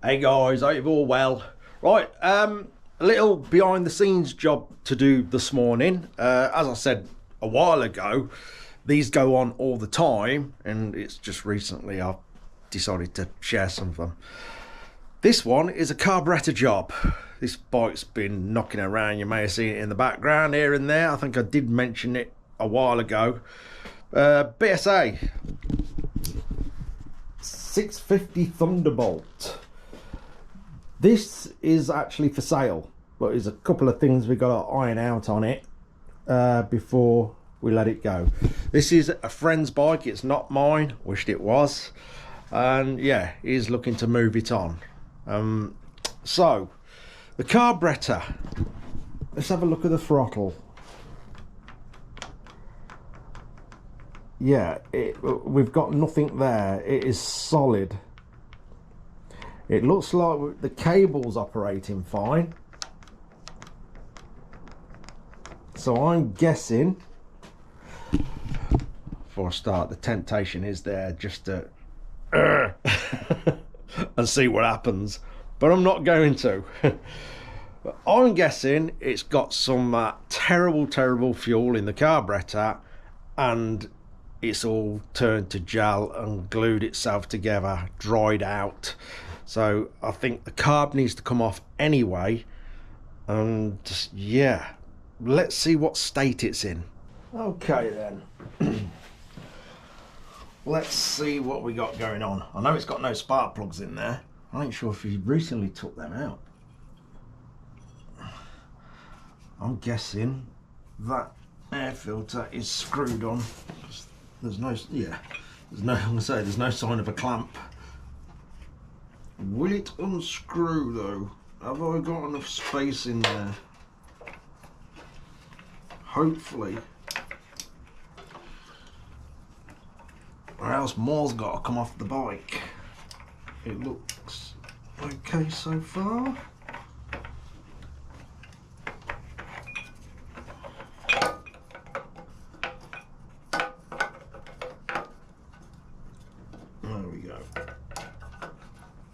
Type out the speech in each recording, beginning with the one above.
Hey guys, hope you're all well. Right, a little behind the scenes job to do this morning. As I said a while ago, these go on all the time, and it's just recently I've decided to share some of them. This one is a carburetor job. This bike's been knocking around. You may have seen it in the background here and there. I think I did mention it a while ago. BSA 650 Thunderbolt. This is actually for sale, but there's a couple of things we got to iron out on it before we let it go. This is a friend's bike, it's not mine, wished it was, and yeah, he's looking to move it on. So the carburetor, let's have a look at the throttle. Yeah, we've got nothing there. It is solid. It looks like the cable's operating fine. So I'm guessing, before I start, the temptation is there just to and see what happens, but I'm not going to. I'm guessing it's got some terrible fuel in the carburetor, and it's all turned to gel and glued itself together, dried out. So I think the carb needs to come off anyway, and yeah, let's see what state it's in. Okay then, let's see what we got going on. I know it's got no spark plugs in there. I ain't sure if he recently took them out. I'm guessing that air filter is screwed on. There's no, yeah, there's no, I'm gonna say there's no sign of a clamp. Will it unscrew though? Have I got enough space in there? Hopefully. Or else more's got to come off the bike. It looks okay so far. There we go.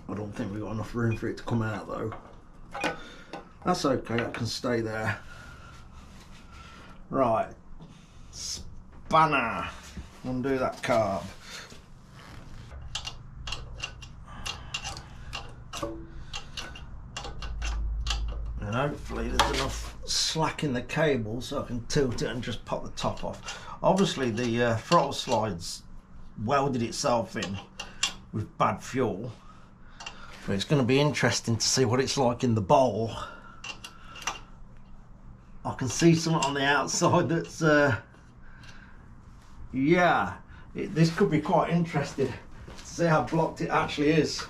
I don't think we've got enough room for it to come out though. That's okay, that can stay there. Right, spanner, undo that carb. And hopefully there's enough slack in the cable so I can tilt it and just pop the top off. Obviously the throttle slide's welded itself in with bad fuel. But it's going to be interesting to see what it's like in the bowl. I can see something on the outside that's, yeah, this could be quite interesting to see how blocked it actually is.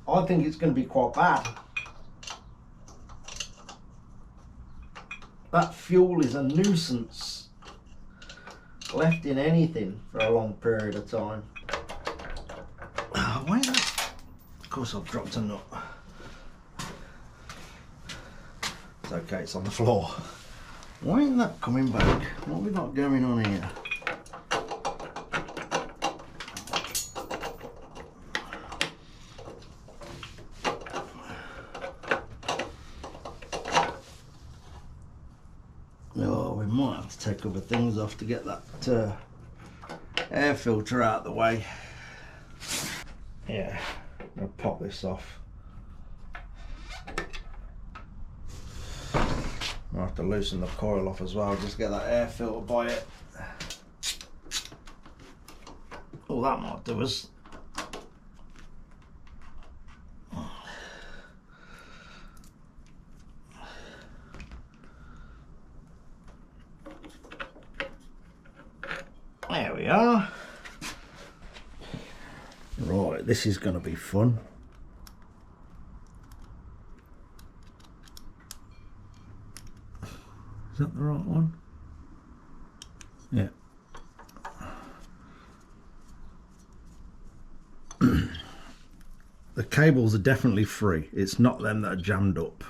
I think it's going to be quite bad. That fuel is a nuisance, left in anything for a long period of time. Why not? Of course I've dropped a nut. It's okay, it's on the floor. Why isn't that coming back? What have we got going on here? Oh, we might have to take other things off to get that air filter out of the way. Yeah, I'll pop this off. I'll have to loosen the coil off as well, just get that air filter by it. All that might do us. There we are. Right, this is going to be fun. Is that the right one? Yeah. The cables are definitely free. It's not them that are jammed up.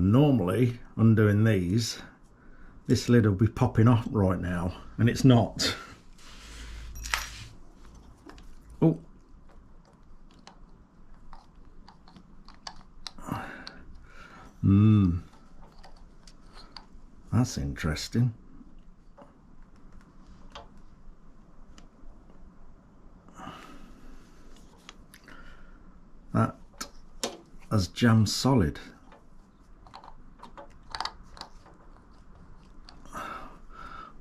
And normally, undoing these, this lid will be popping off right now, and it's not. Oh. That's interesting. That has jammed solid.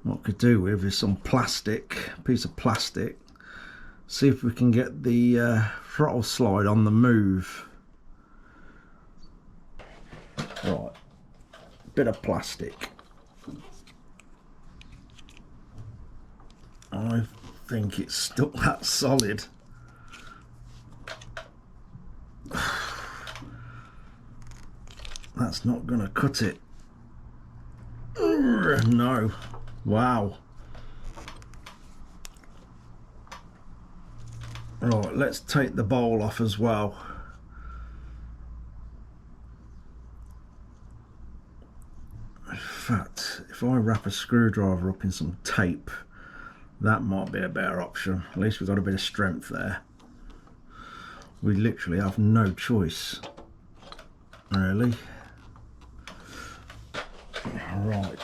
What I could do with is some plastic, piece of plastic, see if we can get the throttle slide on the move. Right, bit of plastic. I think it's stuck that solid. That's not gonna cut it. No. Wow. Right, let's take the bowl off as well. In fact, if I wrap a screwdriver up in some tape, that might be a better option. At least we've got a bit of strength there. We literally have no choice, really. Right.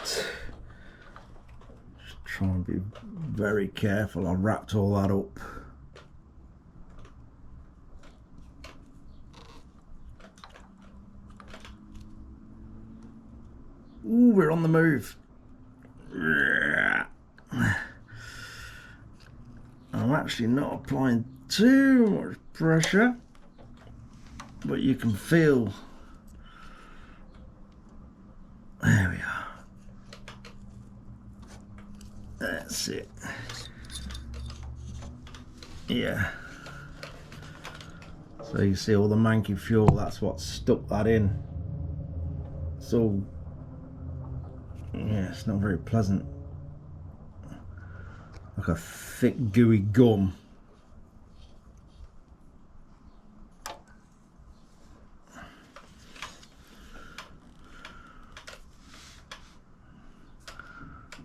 Just try and be very careful. I wrapped all that up. Ooh, we're on the move. I'm actually not applying too much pressure, but you can feel. There we are. That's it. Yeah. So you see all the manky fuel, that's what stuck that in. So yeah, it's not very pleasant. Like a thick gooey gum.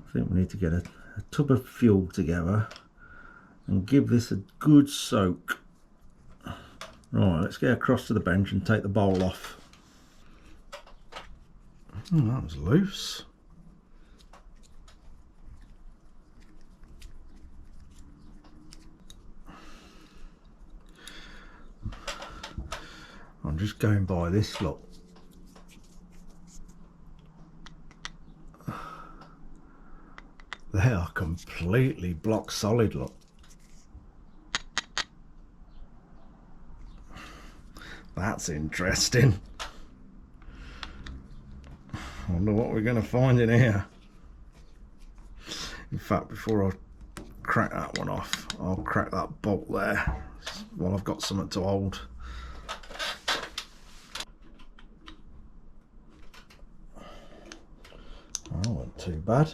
I think we need to get a tub of fuel together and give this a good soak. Right, let's get across to the bench and take the bowl off. Oh, that was loose. I'm just going by this, look. They are completely block solid, look. That's interesting. I wonder what we're going to find in here. In fact, before I crack that one off, I'll crack that bolt there while I've got something to hold. That wasn't too bad.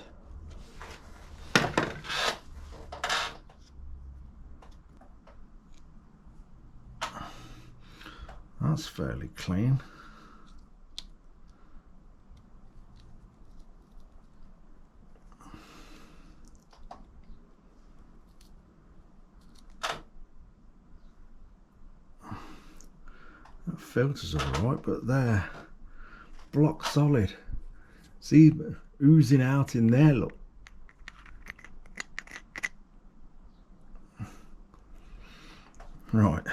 That's fairly clean. That filter's alright, but they're block solid. See, oozing out in there, look. Right.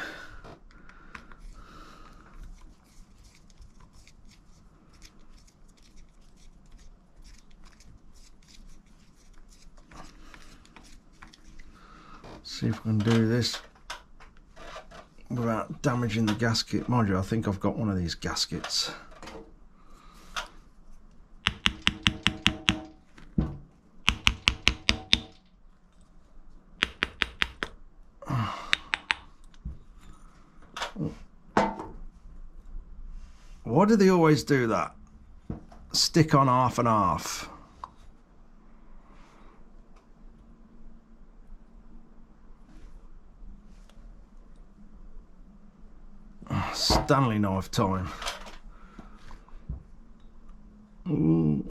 See if we can do this without damaging the gasket. Mind you, I think I've got one of these gaskets. Why do they always do that? Stick on half and half. Stanley knife time. Ooh.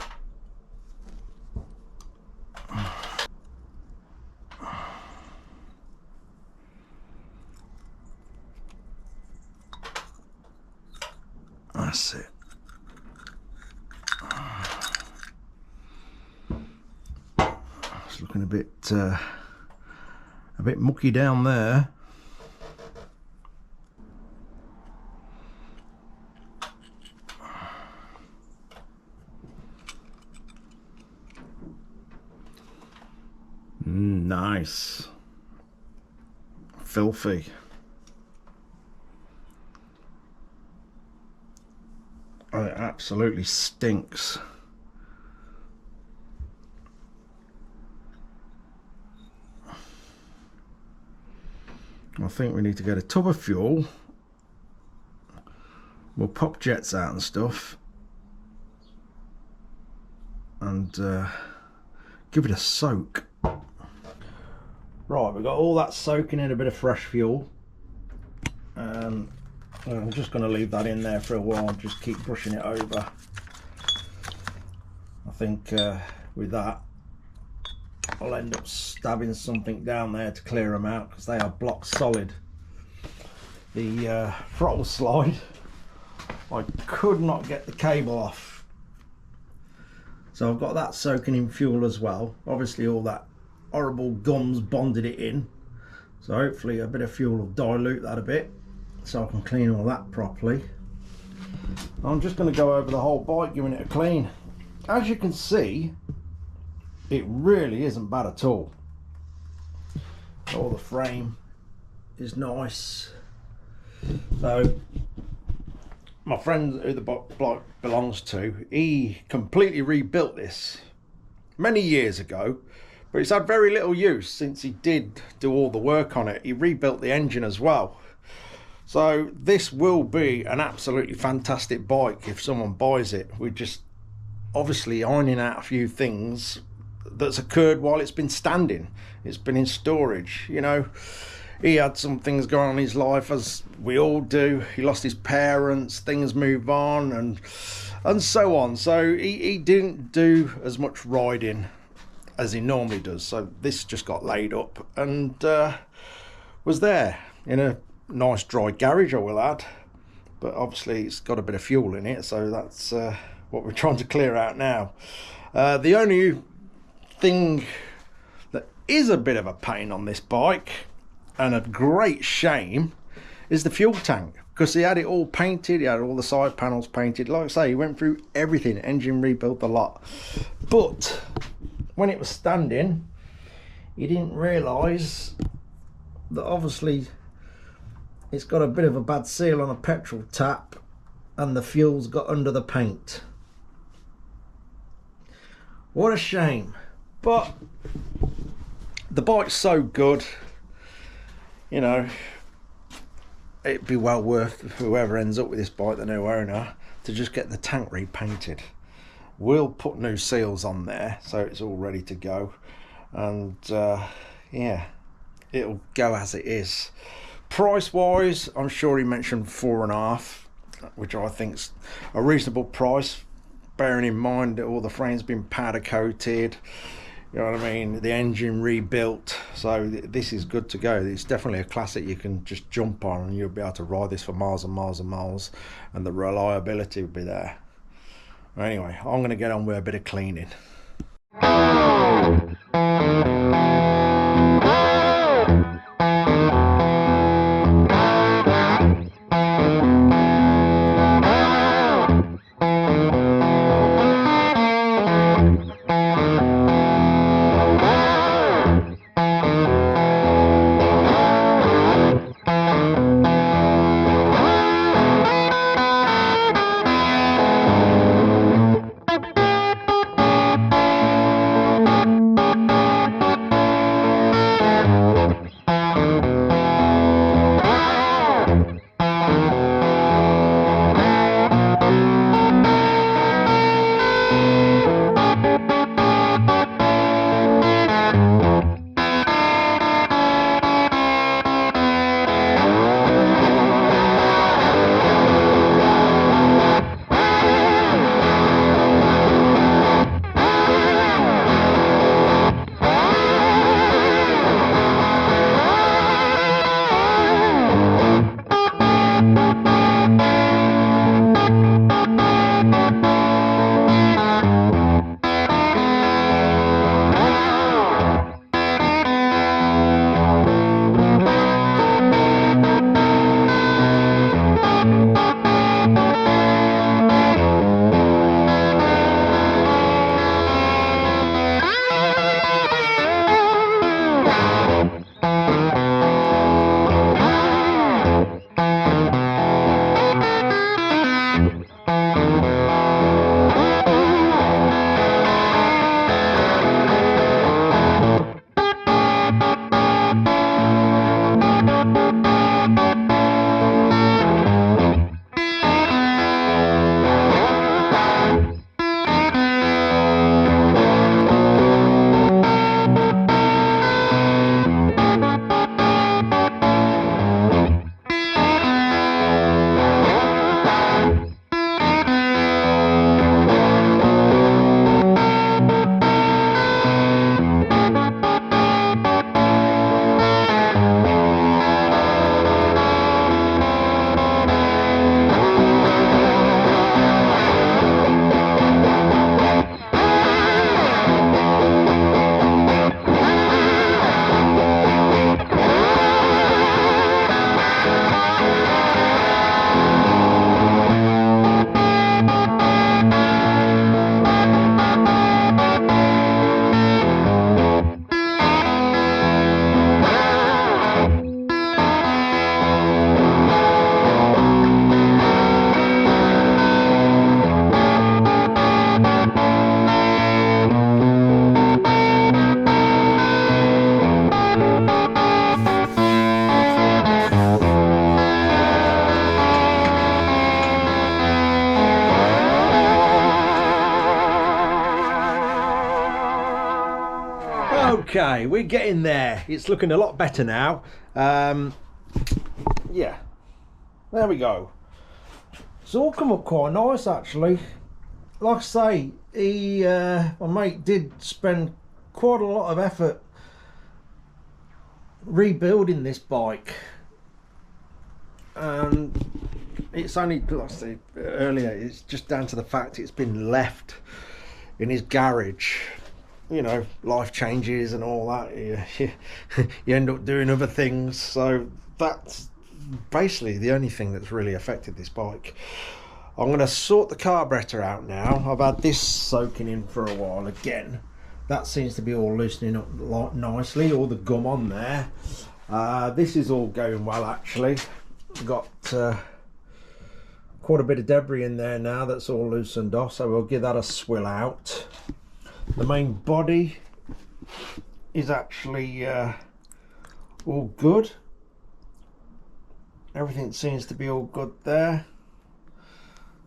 That's it. It's looking a bit mucky down there. Nice. Filthy. Oh, it absolutely stinks. I think we need to get a tub of fuel. We'll pop jets out and stuff and give it a soak. Right, we've got all that soaking in a bit of fresh fuel, and I'm just going to leave that in there for a while, just keep brushing it over. I think with that I'll end up stabbing something down there to clear them out, because they are block solid. The throttle slide, I could not get the cable off, so I've got that soaking in fuel as well. Obviously all that horrible gums bonded it in, so hopefully a bit of fuel will dilute that a bit so I can clean all that properly. I'm just going to go over the whole bike, giving it a clean. As you can see, it really isn't bad at all. All the frame is nice. So my friend who the bike belongs to, he completely rebuilt this many years ago, but it's had very little use since he did do all the work on it. He rebuilt the engine as well. So this will be an absolutely fantastic bike if someone buys it. We're just obviously ironing out a few things that's occurred while it's been standing. It's been in storage, you know. He had some things going on in his life, as we all do. He lost his parents, things move on, and so on. So he didn't do as much riding as he normally does. So this just got laid up and was there in a nice dry garage, I will add. But obviously it's got a bit of fuel in it, so that's what we're trying to clear out now. The only thing that is a bit of a pain on this bike, and a great shame, is the fuel tank, because he had it all painted. He had all the side panels painted. Like I say, he went through everything, engine rebuilt a lot, but when it was standing, he didn't realise that obviously it's got a bit of a bad seal on a petrol tap and the fuel's got under the paint. What a shame. But the bike's so good, you know, it'd be well worth whoever ends up with this bike, the new owner, to just get the tank repainted. We'll put new seals on there so it's all ready to go, and yeah, it'll go as it is. Price wise, I'm sure he mentioned 4.5, which I think's a reasonable price, bearing in mind that all the frame's been powder coated, you know what I mean, the engine rebuilt. So this is good to go. It's definitely a classic you can just jump on, and you'll be able to ride this for miles and miles and miles, and the reliability will be there. Anyway, I'm going to get on with a bit of cleaning. Okay, we're getting there. It's looking a lot better now. Yeah, there we go. It's all come up quite nice actually. Like I say, my mate did spend quite a lot of effort rebuilding this bike, and it's only, like I said earlier, it's just down to the fact it's been left in his garage. You know, life changes and all that. You end up doing other things, so that's basically the only thing that's really affected this bike. I'm going to sort the carburetor out now. I've had this soaking in for a while again. That seems to be all loosening up nicely, all the gum on there. This is all going well actually. Got quite a bit of debris in there now that's all loosened off, so we'll give that a swill out. The main body is actually all good. Everything seems to be all good there,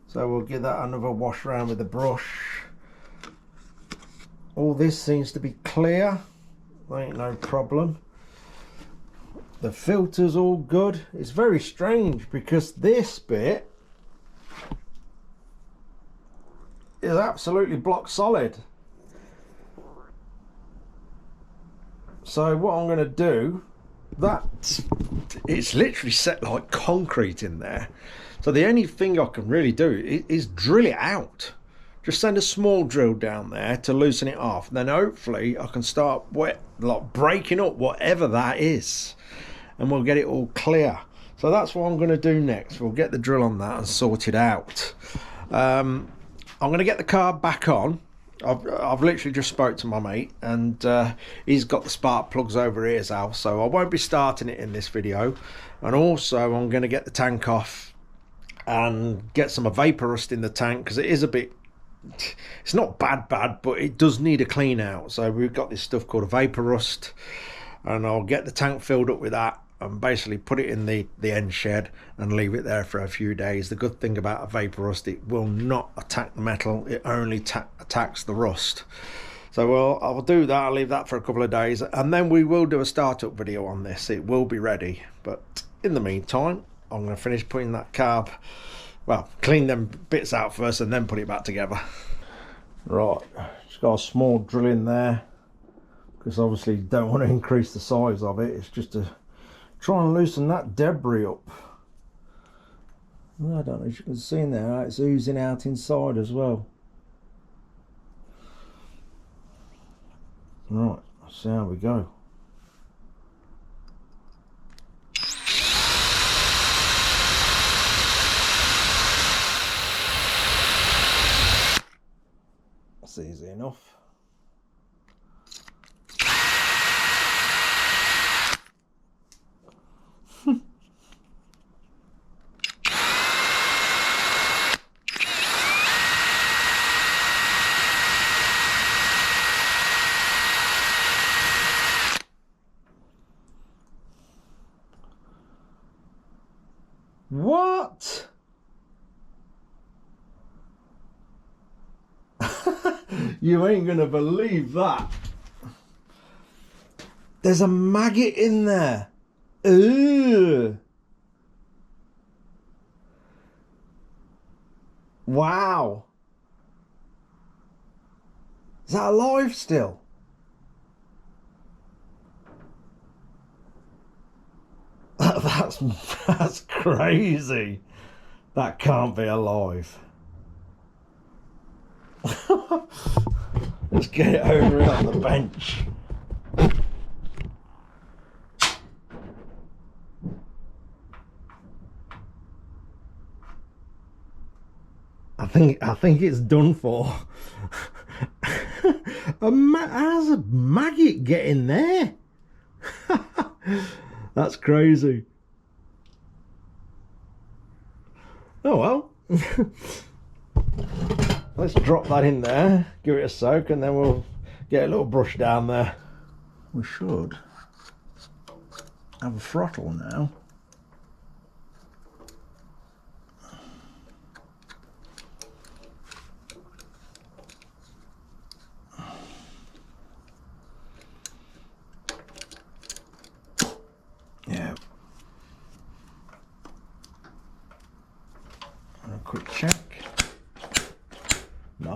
so we'll give that another wash around with the brush. All this seems to be clear, ain't no problem. The filter's all good. It's very strange because this bit is absolutely block solid. So what I'm going to do, it's literally set like concrete in there. So the only thing I can really do is drill it out. Just send a small drill down there to loosen it off. Then hopefully I can start breaking up whatever that is, and we'll get it all clear. So that's what I'm going to do next. We'll get the drill on that and sort it out. I'm going to get the car back on. I've literally just spoke to my mate, and he's got the spark plugs over his house, so I won't be starting it in this video. And also I'm going to get the tank off and get some vapor rust in the tank, because it is a bit, it's not bad, but it does need a clean out. So we've got this stuff called a vapor rust, and I'll get the tank filled up with that and basically put it in the end shed and leave it there for a few days. The good thing about a vapor rust, it will not attack the metal, it only attacks the rust. So I'll do that. I'll leave that for a couple of days, and then we will do a startup video on this. It will be ready, but in the meantime I'm going to finish putting that carb, well, clean them bits out first and then put it back together. Right, just got a small drill in there because obviously you don't want to increase the size of it. It's just to try and loosen that debris up. I don't know if you can see in there, it's oozing out inside as well. Right, let's see how we go. That's easy enough. What? You ain't gonna believe that. There's a maggot in there. Ugh. Wow. Is that alive still? That's crazy. That can't be alive. Let's get it over on the bench. I think it's done for. How's a maggot get in there? That's crazy. Oh well. Let's drop that in there, give it a soak, and then we'll get a little brush down there. We should have a throttle now.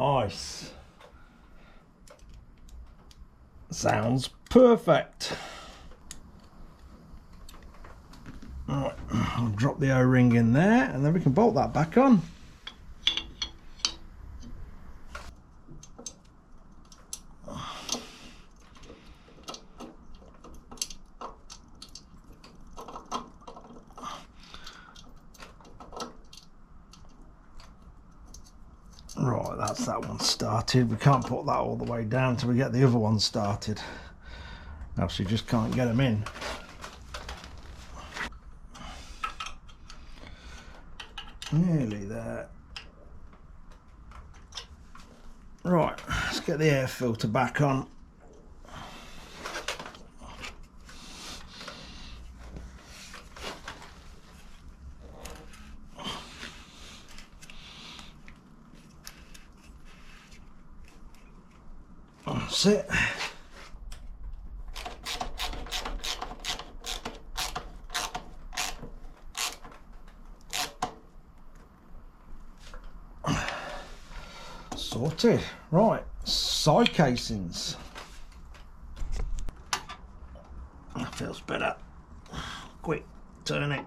Nice. Sounds perfect. Right, I'll drop the O-ring in there and then we can bolt that back on. Right, that's that one started. We can't put that all the way down till we get the other one started. Else you just can't get them in. Nearly there. Right, let's get the air filter back on. That's it. Sorted. Right, side casings. That feels better. Quick, turn it.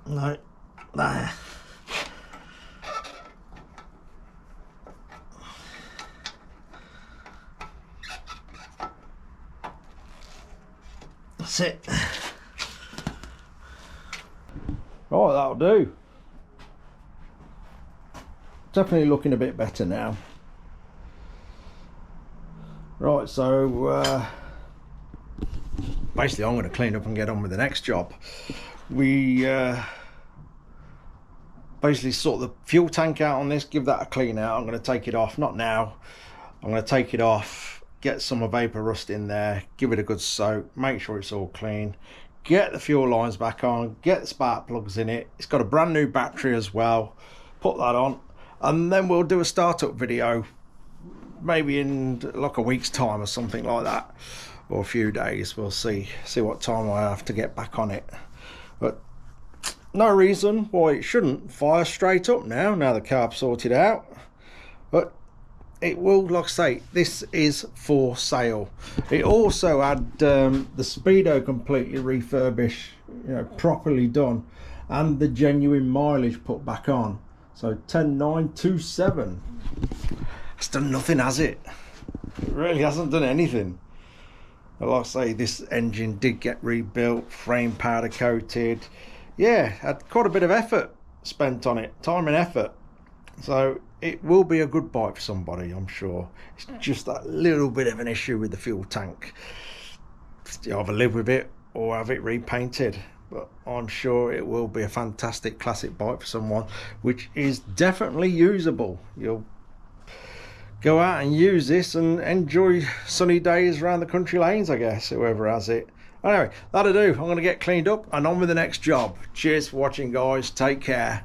No, there. That's it. Right, that'll do. Definitely looking a bit better now. Right, so basically I'm going to clean up and get on with the next job. We basically sort the fuel tank out on this, give that a clean out. I'm going to take it off, not now. I'm going to take it off, get some vapor rust in there, give it a good soak, make sure it's all clean, get the fuel lines back on, get the spark plugs in it. It's got a brand new battery as well. Put that on. And then we'll do a startup video, maybe in like a week's time or something like that, or a few days. We'll see what time I have to get back on it. But no reason why it shouldn't fire straight up now the carb's sorted out. But it will, like I say, this is for sale. It also had the speedo completely refurbished, you know, properly done, and the genuine mileage put back on. So 10,927. It's done nothing, has it? It really hasn't done anything. But like I say, this engine did get rebuilt, frame powder coated. Yeah, had quite a bit of effort spent on it, time and effort. So it will be a good bike for somebody, I'm sure. It's just that little bit of an issue with the fuel tank. You either live with it or have it repainted. But I'm sure it will be a fantastic classic bike for someone, which is definitely usable. You'll go out and use this and enjoy sunny days around the country lanes, I guess, whoever has it. Anyway, that'll do. I'm going to get cleaned up and on with the next job. Cheers for watching, guys. Take care.